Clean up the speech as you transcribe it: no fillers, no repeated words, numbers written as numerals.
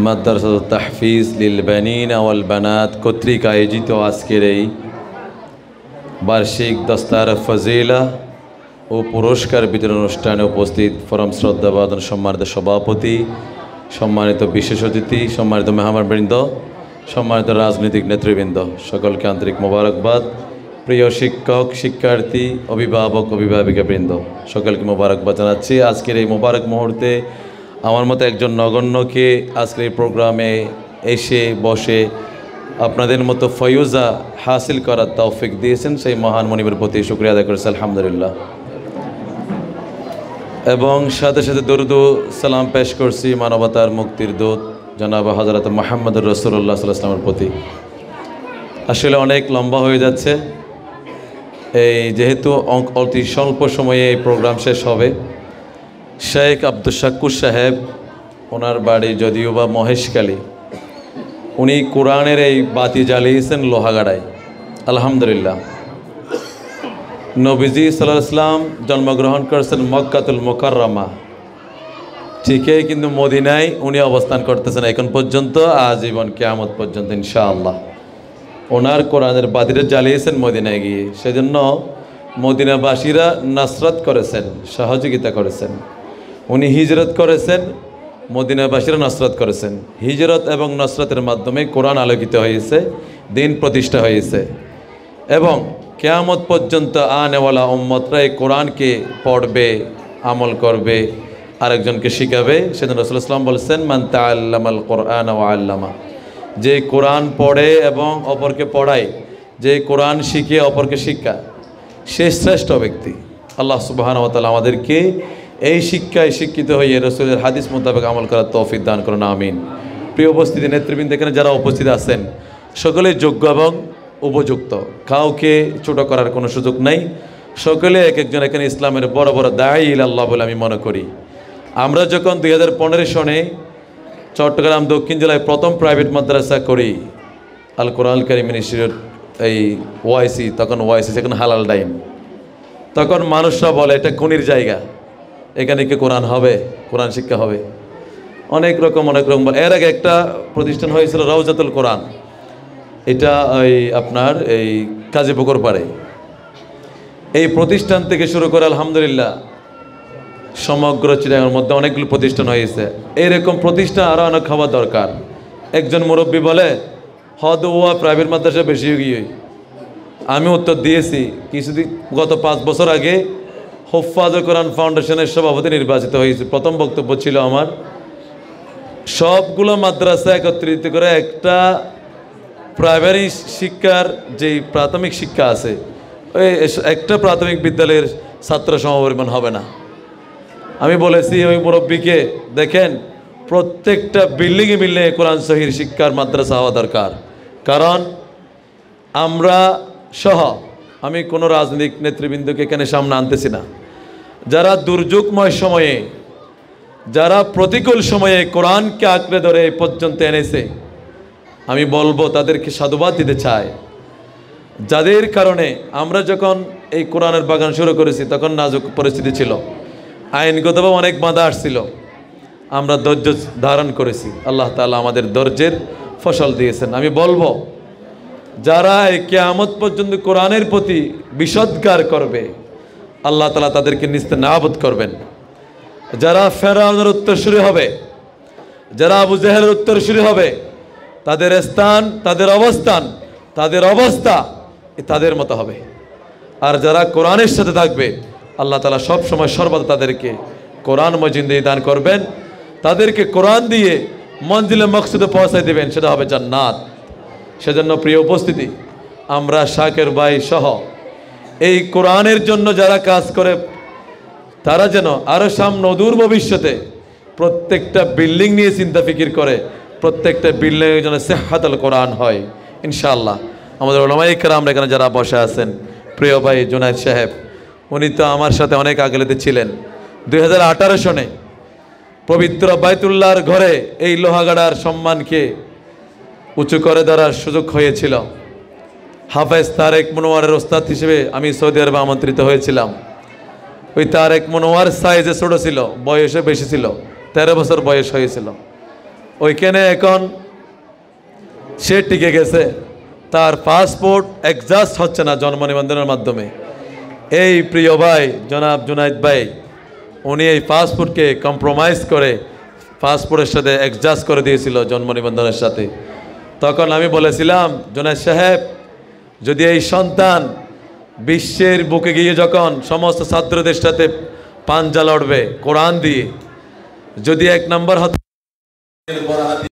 মাদ্রাসাতুত তাহফিজ লিল বানিন ওয়াল বানাত কর্তৃক আয়োজিত আজকের এই বার্ষিক দস্তার ফজিলা ও পুরস্কার বিতরণ অনুষ্ঠানে উপস্থিত পরম শ্রদ্ধাভাজন সম্মানিত সভাপতি, সম্মানিত বিশেষ অতিথি, সম্মানিত মেহমানবৃন্দ, সম্মানিত রাজনৈতিক নেতৃবৃন্দ, সকলকে আন্তরিক মোবারকবাদ। প্রিয় শিক্ষক, শিক্ষার্থী, অভিভাবক, অভিভাবিকাবৃন্দ, সকলকে মোবারকবাদ জানাচ্ছি। আজকের এই মোবারক মুহূর্তে আমার মতো একজন নগণ্যকে আজকের এই প্রোগ্রামে এসে বসে আপনাদের মতো ফয়ুজা হাসিল করার তৌফিক দিয়েছেন, সেই মহান মনিবের প্রতি শুকরিয়া আদায় করেছি আলহামদুলিল্লাহ। এবং সাথে সাথে দরুদ ও সালাম পেশ করছি মানবতার মুক্তির দূত জনাব হযরত মুহাম্মদুর রাসূলুল্লাহ সাল্লাল্লাহু আলাইহি ওয়াসাল্লামের প্রতি। আসলে অনেক লম্বা হয়ে যাচ্ছে, এই যেহেতু অতি স্বল্প সময়ে এই প্রোগ্রাম শেষ হবে। শেখ আব্দুল শাকুর সাহেব, ওনার বাড়ি যদিও বা মহেশখালী, উনি কোরআনের এই বাতি জ্বালিয়েছেন লোহাগাড়ায় আলহামদুলিল্লাহ। নবীজি সাল্লাল্লাহু আলাইহি ওয়াসাল্লাম জন্মগ্রহণ করেছেন মক্কাতুল মুকাররমা, ঠিকই, কিন্তু মদিনায় উনি অবস্থান করতেছেন এখন পর্যন্ত, আজীবন কিয়ামত পর্যন্ত ইনশাআল্লাহ। ওনার কোরআনের বাতিটা জ্বালিয়েছেন মদিনায় গিয়ে, সেজন্য মদিনাবাসীরা নসরত করেছেন, সহযোগিতা করেছেন। উনি হিজরত করেছেন, মদিনাবাসীরা নসরত করেছেন। হিজরত এবং নসরতের মাধ্যমে কোরআন আলোকিত হয়েছে, দিন প্রতিষ্ঠা হয়েছে, এবং কিয়ামত পর্যন্ত আনেওয়ালা উম্মতরা এই কোরআনকে পড়বে, আমল করবে, আরেকজনকে শিখাবে। সেজন্য রাসূলুল্লাহ সাল্লাল্লাহু আলাইহি ওয়াসাল্লাম বলেছেন, মান তাআল্লামাল কোরআন ওয়া আল্লামা, যে কোরআন পড়ে এবং অপরকে পড়ায়, যে কোরআন শিখে অপরকে শিক্ষা, সে শ্রেষ্ঠ ব্যক্তি। আল্লাহ সুবহানাহু ওয়া তাআলা আমাদেরকে এই শিক্ষায় শিক্ষিত হয়ে রাসূলের হাদিস মোতাবেক আমল করার তৌফিক দান করুন, আমিন। প্রিয় উপস্থিতি নেতৃবৃন্দ, এখানে যারা উপস্থিত আছেন সকলেই যোগ্য এবং উপযুক্ত, কাউকে ছোট করার কোনো সুযোগ নাই। সকলে এক একজন এখানে ইসলামের বড় বড় দাঈ ইলাল্লাহ বলে আমি মনে করি। আমরা যখন 2015 সনে চট্টগ্রাম দক্ষিণ জেলায় প্রথম প্রাইভেট মাদ্রাসা করি, আল কোরআন কারীম ইনস্টিটিউট, এই ওয়াইসি, তখন ওয়াইসি এখন হালাল ডাইন, তখন মানুষরা বলে এটা খুনির জায়গা, এখানে কি কোরআন হবে, কোরআন শিক্ষা হবে, অনেক রকম এর আগে একটা প্রতিষ্ঠান হয়েছিল রওজাতুল কোরআন, এটা ওই আপনার এই কাজীপুকুর পাড়ে। এই প্রতিষ্ঠান থেকে শুরু করে আলহামদুলিল্লাহ সমগ্র চিটাগাংয়ের মধ্যে অনেকগুলো প্রতিষ্ঠান হয়েছে। এইরকম প্রতিষ্ঠান আরও অনেক হওয়া দরকার। একজন মুরব্বী বলে হদ ওয়া প্রাইভেট মাদ্রাসা বেশি গিয়ে, আমি উত্তর দিয়েছি কিছুদিন, গত 5 বছর আগে হুফাজুল কোরআন ফাউন্ডেশনের সভাপতি নির্বাচিত হয়েছে। প্রথম বক্তব্য ছিল আমার, সবগুলো মাদ্রাসা একত্রিত করে একটা প্রাইমারি শিক্ষার যেই প্রাথমিক শিক্ষা আছে, ওই একটা প্রাথমিক বিদ্যালয়ের ছাত্র সমপরিমাণ হবে না। আমি বলেছি ওই মুরব্বীকে, দেখেন প্রত্যেকটা বিল্ডিংয়ে কোরআন শহীদ শিক্ষার মাদ্রাসা হওয়া দরকার। কারণ আমরা সহ, আমি কোনো রাজনৈতিক নেতৃবৃন্দকে এখানে সামনে আনতেছি না, যারা দুর্যোগময় সময়ে, যারা প্রতিকূল সময়ে কোরআনকে আঁকড়ে ধরে এই পর্যন্ত এনেছে, আমি বলবো তাদেরকে সাধুবাদ দিতে চাই। যাদের কারণে আমরা যখন এই কোরআনের বাগান শুরু করেছি তখন নাজুক পরিস্থিতি ছিল, আইনগতভাবে অনেক বাধা আসছিল, আমরা ধৈর্য ধারণ করেছি, আল্লাহ তাআলা আমাদের ধৈর্যের ফসল দিয়েছেন। আমি বলবো যারা এই কিয়ামত পর্যন্ত কোরআনের প্রতি বিষোদ্গার করবে, আল্লাহ তাআলা তাদেরকে নিস্তেনাবুদ করবেন। যারা ফেরাউনের উত্তরসূরি হবে, যারা আবু জেহেলের উত্তরসূরি হবে, তাদের স্থান, তাদের অবস্থান, তাদের অবস্থা তাদের মতো হবে। আর যারা কোরআনের সাথে থাকবে, আল্লাহ তাআলা সব সময় সর্বদা তাদেরকে কোরআন জিন্দেগি দান করবেন, তাদেরকে কোরআন দিয়ে মঞ্জিলে মকসুদে পৌঁছায় দেবেন, সেটা হবে জান্নাত। সেজন্য প্রিয় উপস্থিতি, আমরা শাকের ভাই সহ এই কোরআনের জন্য যারা কাজ করে, তারা যেন আরও সামনে অদূর ভবিষ্যতে প্রত্যেকটা বিল্ডিং নিয়ে চিন্তা ফিকির করে, প্রত্যেকটা বিল্ডিংয়ের জন্য সিহহাতুল কোরআন হয় ইনশাআল্লাহ। আমাদের উলামায়ে কেরাম এখানে যারা বসে আছেন, প্রিয় ভাই জুনায়েদ সাহেব, উনি তো আমার সাথে অনেক আগলেতে ছিলেন। 2018 সনে পবিত্র বাইতুল্লাহর ঘরে এই লোহাগাড়ার সম্মানকে উঁচু করে ধরার সুযোগ হয়েছিল। হাফেজ তারেক মনোয়ারের ওস্তাদ হিসেবে আমি সৌদি আরবে আমন্ত্রিত হয়েছিলাম। ওই তারেক মনোয়ার সাইজে ছোট ছিল, বয়সে বেশি ছিল, 13 বছর বয়স হয়েছিল। ওইখানে এখন সে টিকে গেছে, তার পাসপোর্ট অ্যাডজাস্ট হচ্ছে না জন্ম নিবন্ধনের মাধ্যমে। এই প্রিয় ভাই জনাব জুনাইদ ভাই উনি এই পাসপোর্টকে কম্প্রোমাইজ করে পাসপোর্টের সাথে অ্যাডজাস্ট করে দিয়েছিল জন্ম নিবন্ধনের সাথে। তখন আমি বলেছিলাম, জুনাইদ সাহেব, যদি এই সন্তান বিশ্বের বুকে গিয়ে যখন সমস্ত ছাত্রদের সাথে পাঞ্জা লড়বে কোরআন দিয়ে, যদি 1 নম্বর